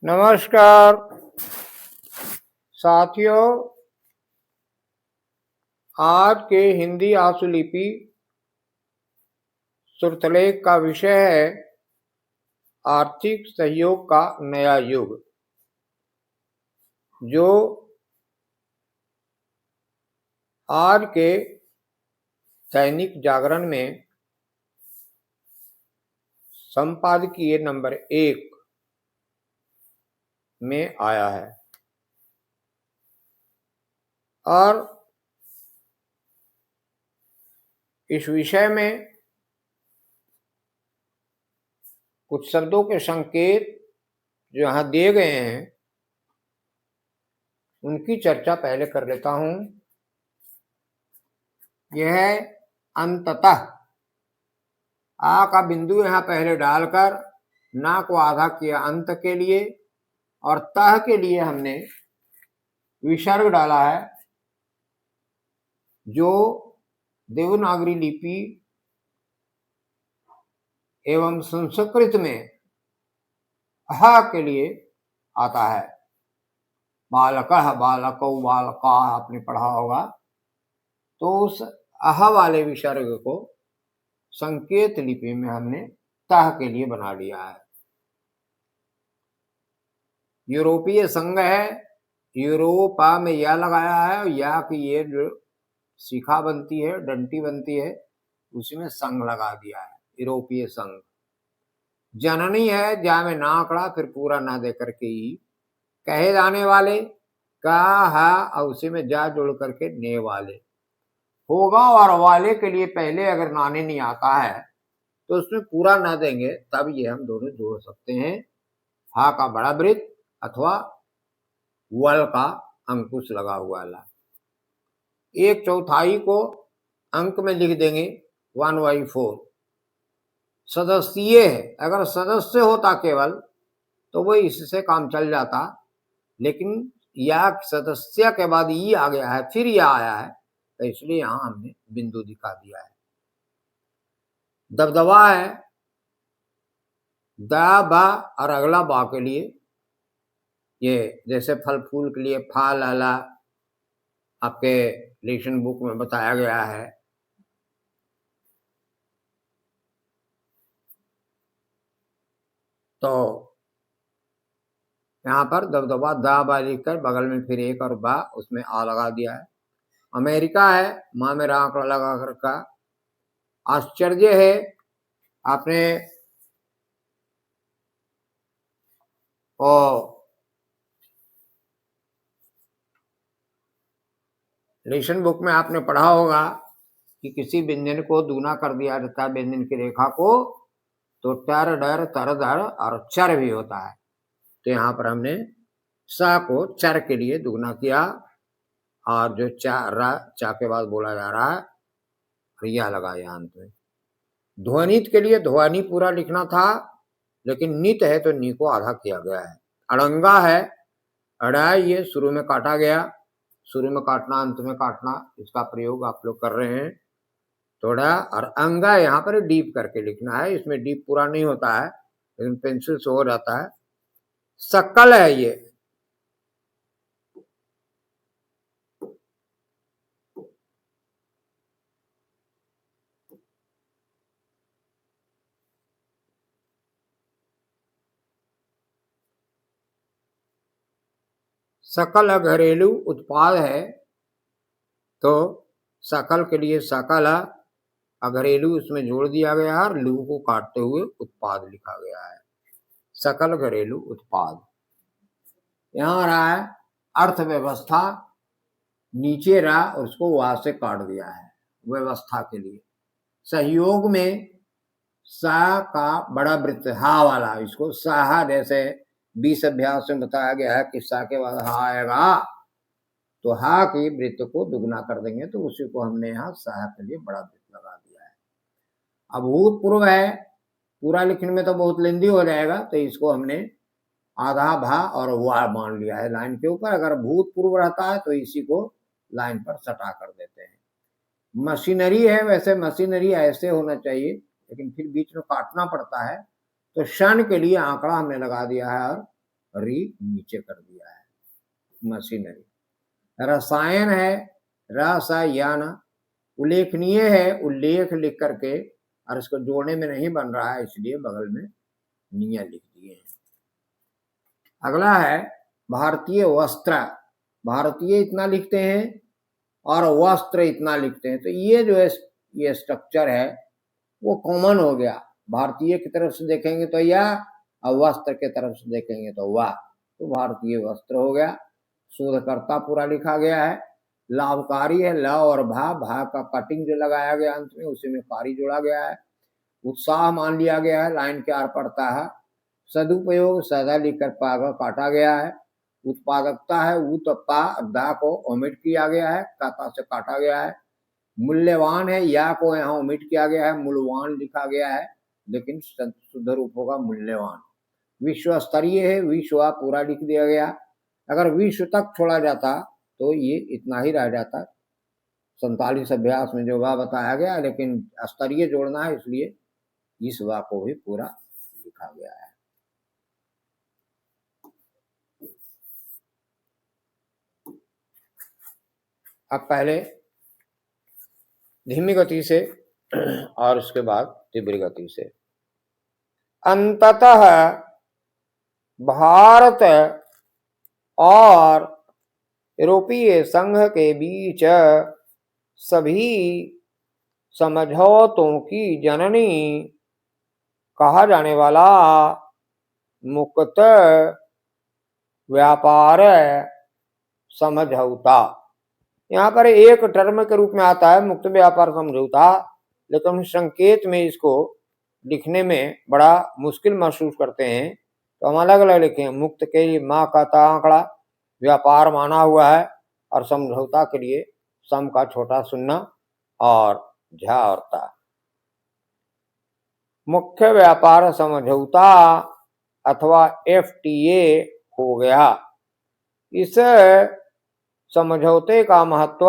नमस्कार साथियों, आज के हिंदी आशुलिपि श्रुतलेख का विषय है आर्थिक सहयोग का नया युग। जो आज के दैनिक जागरण में संपादकीय नंबर 1 में आया है और इस विषय में कुछ शब्दों के संकेत जो यहाँ दिए गए हैं उनकी चर्चा पहले कर लेता हूं। यह है अंततः। आ का बिंदु यहाँ पहले डालकर ना को आधा किया अंत के लिए और तह के लिए हमने विसर्ग डाला है, जो देवनागरी लिपि एवं संस्कृत में ह के लिए आता है। बालकः, बालकौ, बालका आपने पढ़ा होगा। तो उस अह वाले विसर्ग को संकेत लिपि में हमने तह के लिए बना लिया है। यूरोपीय संघ है, यूरोपा में या लगाया है और या की ये जो शिखा बनती है, डंटी बनती है, उसी में संघ लगा दिया है, यूरोपीय संघ। जननी है, जा में ना आंकड़ा फिर पूरा ना दे करके ही कहे जाने वाले का हा और उसी में जा जोड़ करके ने वाले होगा। और वाले के लिए पहले अगर नाने नहीं आता है तो उसमें पूरा ना देंगे, तब ये हम दोनों जोड़ सकते हैं। हा का बड़ा वृत्त अथवा वल का अंकुश लगा हुआ ला। 1/4 को अंक में लिख देंगे 1/4। सदस्यीय है, अगर सदस्य होता केवल तो वो इससे काम चल जाता, लेकिन या सदस्य के बाद ई आ गया है, फिर या आया है, तो इसलिए यहां हमने बिंदु दिखा दिया है। दबदबा है, दा बा और अगला बा के लिए ये जैसे फल फूल के लिए फा लाला आपके लेसन बुक में बताया गया है। तो यहाँ पर दबदबा दा बा लिखकर बगल में फिर एक और बा, उसमें आ लगा दिया है। अमेरिका है, माँ में आंकड़ा लगा कर का। आश्चर्य है, आपने और लेसन बुक में आपने पढ़ा होगा कि किसी व्यंजन को दूना कर दिया जाता है व्यंजन की रेखा को, तो टर डर तर दर और चर भी होता है। तो यहाँ पर हमने सा को चर के लिए दुगना किया और जो चा के बाद बोला जा रहा है रिया लगाया अंत में। ध्वनित के लिए ध्वनि पूरा लिखना था, लेकिन नित है तो नी को आधा किया गया है। अड़ंगा है, अड़ा ये शुरू में काटा गया, शुरू में काटना अंत में काटना, इसका प्रयोग आप लोग कर रहे हैं थोड़ा। और अंगा यहाँ पर डीप करके लिखना है, इसमें डीप पूरा नहीं होता है लेकिन पेंसिल से हो जाता है। सकल है ये, सकल घरेलू उत्पाद है, तो सकल के लिए सकल घरेलू उसमें जोड़ दिया गया है और लू को काटते हुए उत्पाद लिखा गया है। सकल घरेलू उत्पाद। यहाँ रहा है अर्थव्यवस्था, नीचे रहा उसको वहां से काट दिया है व्यवस्था के लिए। सहयोग में सा का बड़ा वृत्त हा वाला, इसको साहा जैसे 20 अभ्यास में बताया गया है कि सा के बाद हा आएगा, तो हा की वृत्त को दुगना कर देंगे, तो उसी को हमने यहाँ साहा के लिए बड़ा वृत्त लगा दिया है। अभूतपूर्व है, पूरा लिखने में तो बहुत लेंदी हो जाएगा, तो इसको हमने आधा भा और वाह मान लिया है लाइन के ऊपर। अगर भूतपूर्व रहता है तो इसी को लाइन पर सटा कर देते हैं। मशीनरी है, वैसे मशीनरी ऐसे होना चाहिए, लेकिन फिर बीच में काटना पड़ता है, तो क्षण के लिए आंकड़ा हमने लगा दिया है और नीचे कर दिया है, मशीनरी। रसायन है रसायन, उल्लेखनीय है उल्लेख लिख करके, और इसको जोड़ने में नहीं बन रहा है इसलिए बगल में निया लिख दिए हैं। अगला है भारतीय वस्त्र, भारतीय इतना लिखते हैं और वस्त्र इतना लिखते हैं, तो ये जो है ये स्ट्रक्चर है वो कॉमन हो गया। भारतीय की तरफ से देखेंगे तो या, और वस्त्र के तरफ से देखेंगे तो वाह, तो भारतीय वस्त्र हो गया। शोधकर्ता पूरा लिखा गया है। लाभकारी है ल और भा का कटिंग जो लगाया गया अंत में उसी में कारी जोड़ा गया है। उत्साह मान लिया गया है, लाइन के आर पड़ता है। सदुपयोग सदा लिखकर पा का काटा गया है। उत्पादकता है उत्पा दा को ओमिट किया गया है, काता से काटा गया है। मूल्यवान है या को यहाँ ओमिट किया गया है, मूल्यवान लिखा गया है, लेकिन शुद्ध रूप होगा मूल्यवान। विश्व स्तरीय है, विश्व पूरा लिख दिया गया। अगर विश्व तक छोड़ा जाता तो ये इतना ही रह जाता। 47 अभ्यास में जो वाह बताया गया, लेकिन स्तरीय जोड़ना है इसलिए इस वाह को भी पूरा लिखा गया है। अब पहले धीमी गति से और उसके बाद तीव्र गति से। अंततः भारत और यूरोपीय संघ के बीच सभी समझौतों की जननी कहा जाने वाला मुक्त व्यापार समझौता, यहाँ पर एक टर्म के रूप में आता है मुक्त व्यापार समझौता, लेकिन संकेत में इसको लिखने में बड़ा मुश्किल महसूस करते हैं, तो हम अलग अलग लिखे। मुक्त के लिए माँ का ता आंकड़ा व्यापार माना हुआ है, और समझौता के लिए सम का छोटा सुन्ना और झा और ता। मुख्य व्यापार समझौता अथवा FTA हो गया। इस समझौते का महत्व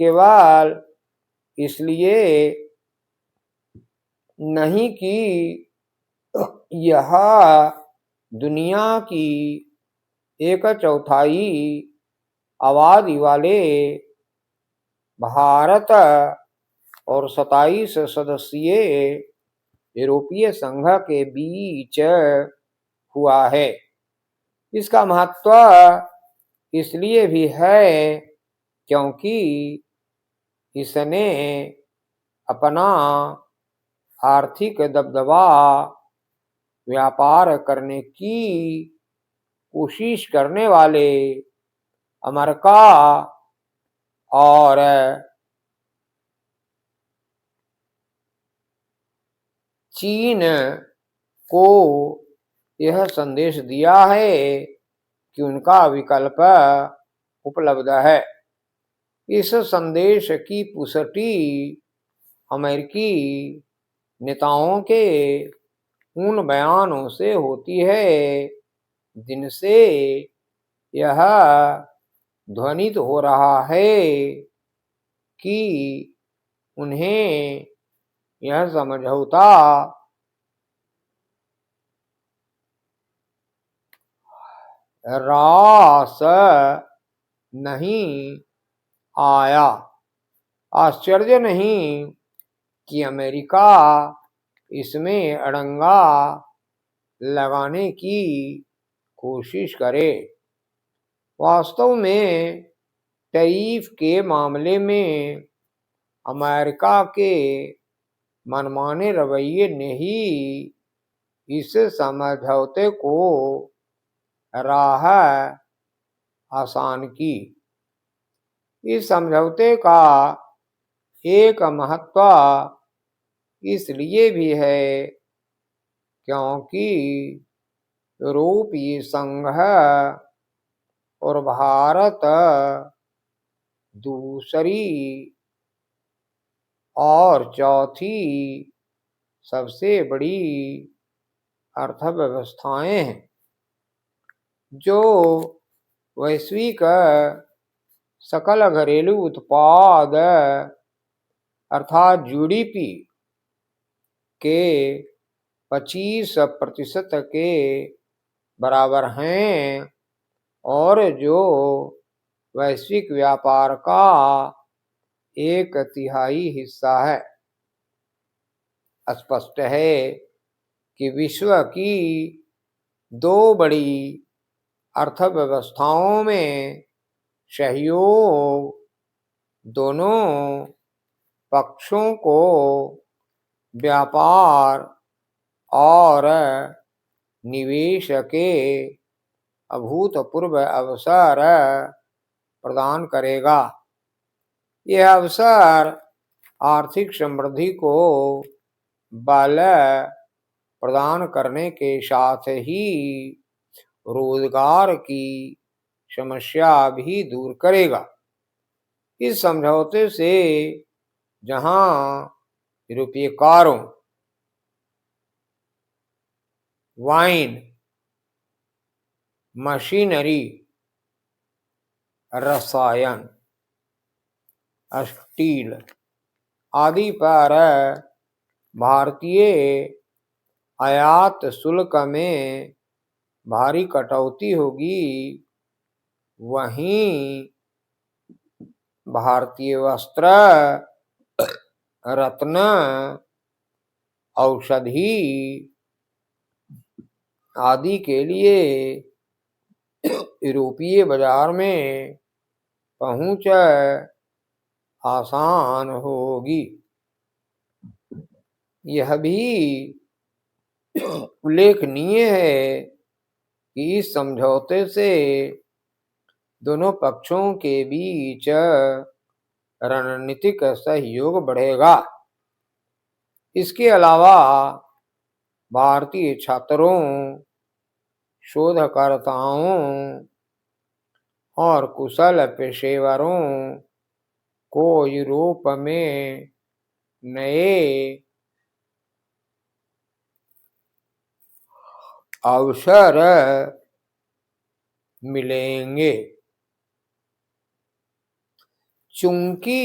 केवल इसलिए नहीं कि यह दुनिया की 1/4 आबादी वाले भारत और 27 सदस्यीय यूरोपीय संघ के बीच हुआ है। इसका महत्व इसलिए भी है क्योंकि इसने अपना आर्थिक दबदबा व्यापार करने की कोशिश करने वाले अमेरिका और चीन को यह संदेश दिया है कि उनका विकल्प उपलब्ध है। इस संदेश की पुष्टि अमेरिकी नेताओं के उन बयानों से होती है जिनसे यह ध्वनित हो रहा है कि उन्हें यह समझौता रास नहीं आया। आश्चर्य नहीं कि अमेरिका इसमें अड़ंगा लगाने की कोशिश करे। वास्तव में टैरिफ के मामले में अमेरिका के मनमाने रवैये ने ही इस समझौते को राह आसान की। इस समझौते का एक महत्व इसलिए भी है क्योंकि यूरोपीय संघ और भारत दूसरी और चौथी सबसे बड़ी अर्थव्यवस्थाएं हैं जो वैश्विक सकल घरेलू उत्पाद अर्थात GDP के 25% के बराबर हैं और जो वैश्विक व्यापार का 1/3 हिस्सा है। स्पष्ट है कि विश्व की 2 बड़ी अर्थव्यवस्थाओं में सहयोग दोनों पक्षों को व्यापार और निवेश के अभूतपूर्व अवसर प्रदान करेगा। यह अवसर आर्थिक समृद्धि को बल प्रदान करने के साथ ही रोजगार की समस्या भी दूर करेगा। इस समझौते से जहां यूरोपीय कारों, वाइन, मशीनरी, रसायन, स्टील आदि पर भारतीय आयात शुल्क में भारी कटौती होगी, वहीं भारतीय वस्त्र, रत्न, औषधि आदि के लिए यूरोपीय बाजार में पहुंच आसान होगी। यह भी उल्लेखनीय है कि इस समझौते से दोनों पक्षों के बीच रणनीतिक सहयोग बढ़ेगा। इसके अलावा भारतीय छात्रों, शोधकर्ताओं और कुशल पेशेवरों को यूरोप में नए अवसर मिलेंगे। चूंकि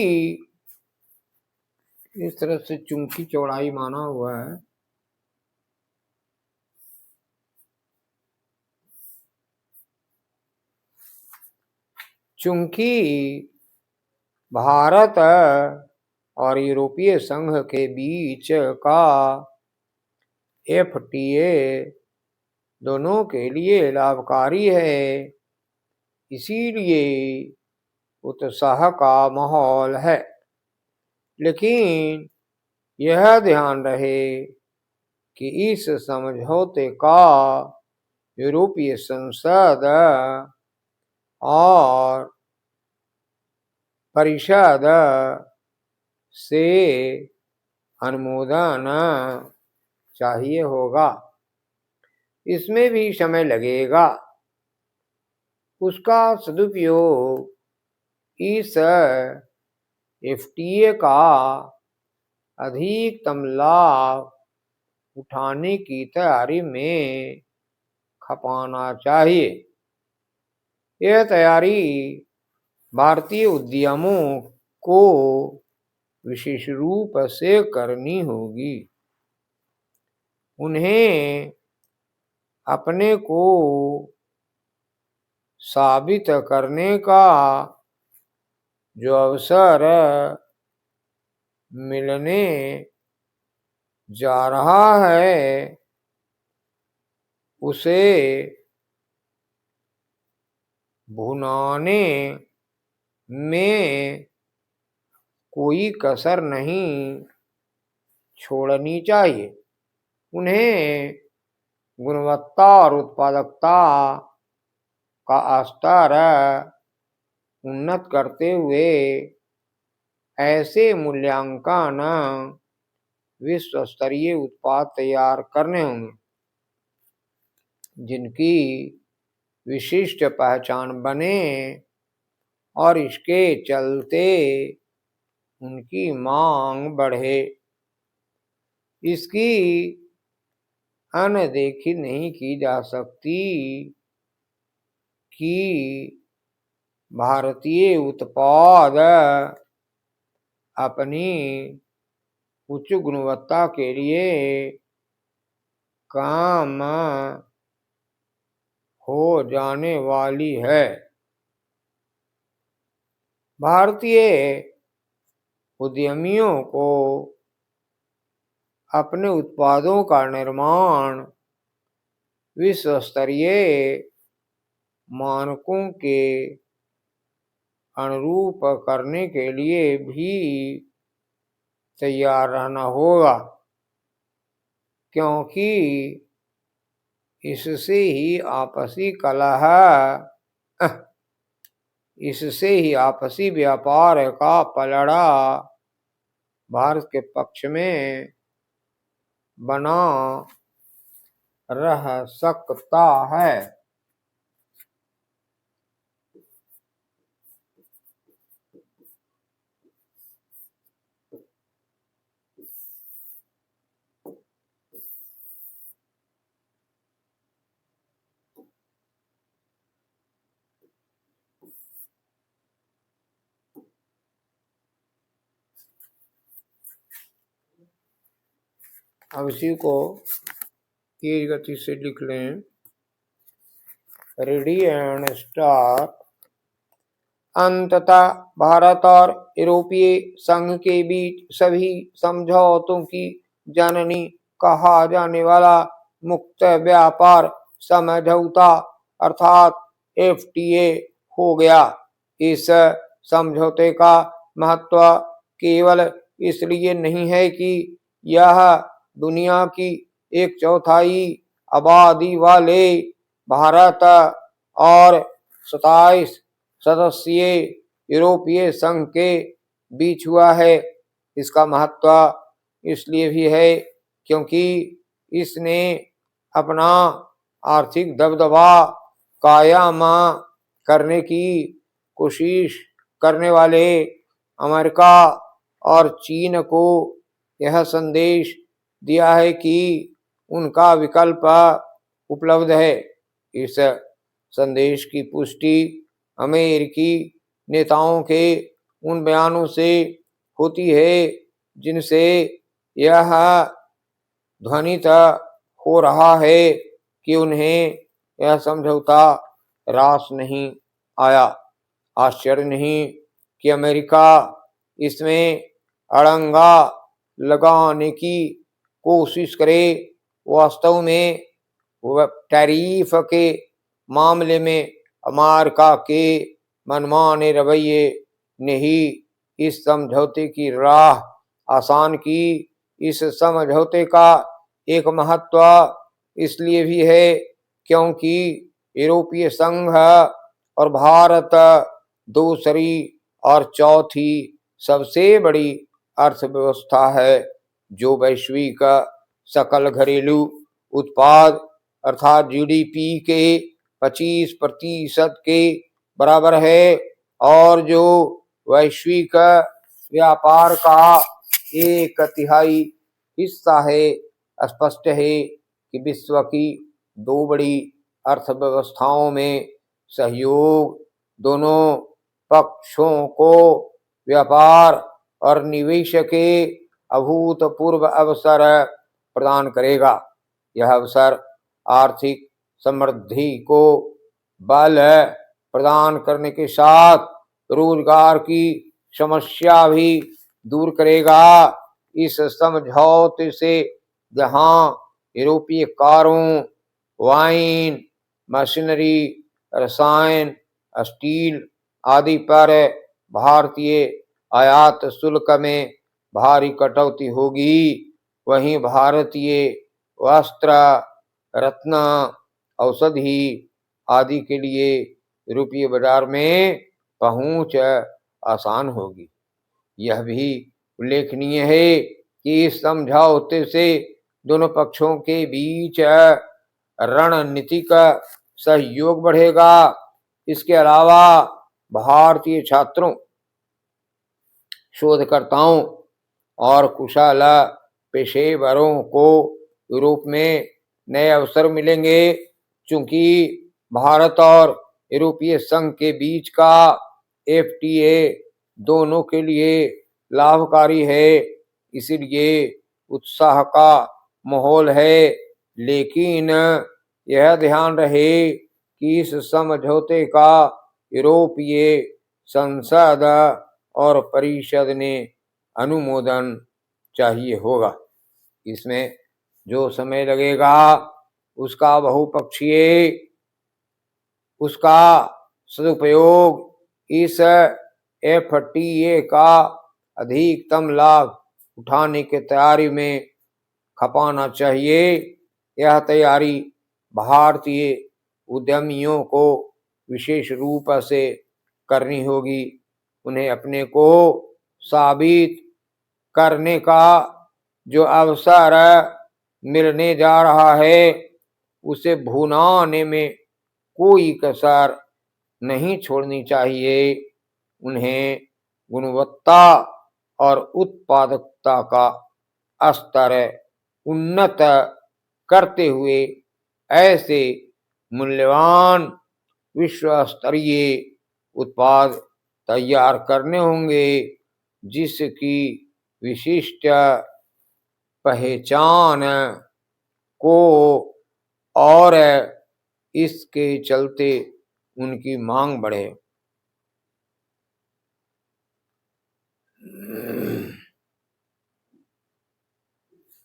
इस तरह से चूंकि चौड़ाई माना हुआ है, चूंकि भारत और यूरोपीय संघ के बीच का FTA दोनों के लिए लाभकारी है, इसीलिए उत्साह का माहौल है। लेकिन यह ध्यान रहे कि इस समझौते का यूरोपीय संसद और परिषद से अनुमोदन चाहिए होगा। इसमें भी समय लगेगा। उसका सदुपयोग इस FTA का अधिकतम लाभ उठाने की तैयारी में खपाना चाहिए। यह तैयारी भारतीय उद्यमों को विशेष रूप से करनी होगी। उन्हें अपने को साबित करने का जो अवसर मिलने जा रहा है, उसे भुनाने में कोई कसर नहीं छोड़नी चाहिए। उन्हें गुणवत्ता और उत्पादकता का स्तर उन्नत करते हुए ऐसे मूल्यांकन विश्व स्तरीय उत्पाद तैयार करने होंगे जिनकी विशिष्ट पहचान बने और इसके चलते उनकी मांग बढ़े। इसकी अनदेखी नहीं की जा सकती कि भारतीय उत्पाद अपनी उच्च गुणवत्ता के लिए काम हो जाने वाली है। भारतीय उद्यमियों को अपने उत्पादों का निर्माण विश्व स्तरीय मानकों के अनुरूप करने के लिए भी तैयार रहना होगा, क्योंकि इससे ही आपसी व्यापार का पलड़ा भारत के पक्ष में बना रह सकता है। अब इसी को तेज गति से लिख लें। Ready and star. अंततः भारत और यूरोपीय संघ के बीच सभी समझौतों की जननी कहा जाने वाला मुक्त व्यापार समझौता अर्थात FTA हो गया। इस समझौते का महत्व केवल इसलिए नहीं है कि यह दुनिया की 1/4 आबादी वाले भारत और 27 सदस्यीय यूरोपीय संघ के बीच हुआ है। इसका महत्व इसलिए भी है क्योंकि इसने अपना आर्थिक दबदबा कायम करने की कोशिश करने वाले अमेरिका और चीन को यह संदेश दिया है कि उनका विकल्प उपलब्ध है। इस संदेश की पुष्टि अमेरिकी नेताओं के उन बयानों से होती है जिनसे यह ध्वनित हो रहा है कि उन्हें यह समझौता रास नहीं आया। आश्चर्य नहीं कि अमेरिका इसमें अड़ंगा लगाने की कोशिश करे। वास्तव में टैरिफ के मामले में अमेरिका के मनमाने रवैये ने ही इस समझौते की राह आसान की। इस समझौते का एक महत्व इसलिए भी है क्योंकि यूरोपीय संघ और भारत दूसरी और चौथी सबसे बड़ी अर्थव्यवस्था है जो वैश्विक सकल घरेलू उत्पाद अर्थात GDP के 25% के बराबर है और जो वैश्विक व्यापार का 1/3 हिस्सा है। स्पष्ट है कि विश्व की 2 बड़ी अर्थव्यवस्थाओं में सहयोग दोनों पक्षों को व्यापार और निवेश के अभूतपूर्व अवसर प्रदान करेगा। यह अवसर आर्थिक समृद्धि को बल प्रदान करने के साथ रोजगार की समस्या भी दूर करेगा। इस समझौते से जहां यूरोपीय कारों, वाइन, मशीनरी, रसायन, स्टील आदि पर भारतीय आयात शुल्क में भारी कटौती होगी, वहीं भारतीय वस्त्र, रत्न, औषधि आदि के लिए यूरोपीय बाजार में पहुंच आसान होगी। यह भी उल्लेखनीय है कि इस समझौते से दोनों पक्षों के बीच रणनीतिक सहयोग बढ़ेगा। इसके अलावा भारतीय छात्रों, शोधकर्ताओं और कुशल पेशेवरों को यूरोप में नए अवसर मिलेंगे। चूंकि भारत और यूरोपीय संघ के बीच का FTA दोनों के लिए लाभकारी है, इसलिए उत्साह का माहौल है। लेकिन यह ध्यान रहे कि इस समझौते का यूरोपीय संसद और परिषद ने अनुमोदन चाहिए होगा। इसमें जो समय लगेगा उसका बहुपक्षीय उसका सदुपयोग इस एफटीए का अधिकतम लाभ उठाने की तैयारी में खपाना चाहिए। यह तैयारी भारतीय उद्यमियों को विशेष रूप से करनी होगी। उन्हें अपने को साबित करने का जो अवसर मिलने जा रहा है उसे भुनाने में कोई कसर नहीं छोड़नी चाहिए। उन्हें गुणवत्ता और उत्पादकता का स्तर उन्नत करते हुए ऐसे मूल्यवान विश्व स्तरीय उत्पाद तैयार करने होंगे जिसकी विशिष्ट पहचान को और इसके चलते उनकी मांग बढ़े।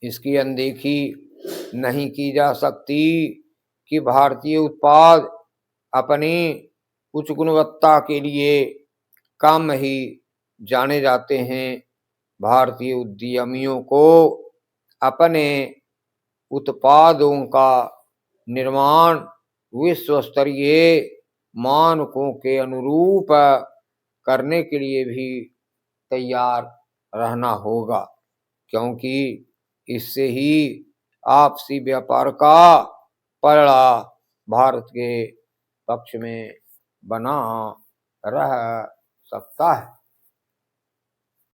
इसकी अनदेखी नहीं की जा सकती कि भारतीय उत्पाद अपनी उच्च गुणवत्ता के लिए कम ही जाने जाते हैं। भारतीय उद्यमियों को अपने उत्पादों का निर्माण विश्व स्तरीय मानकों के अनुरूप करने के लिए भी तैयार रहना होगा, क्योंकि इससे ही आपसी व्यापार का पलड़ा भारत के पक्ष में बना रह सकता है।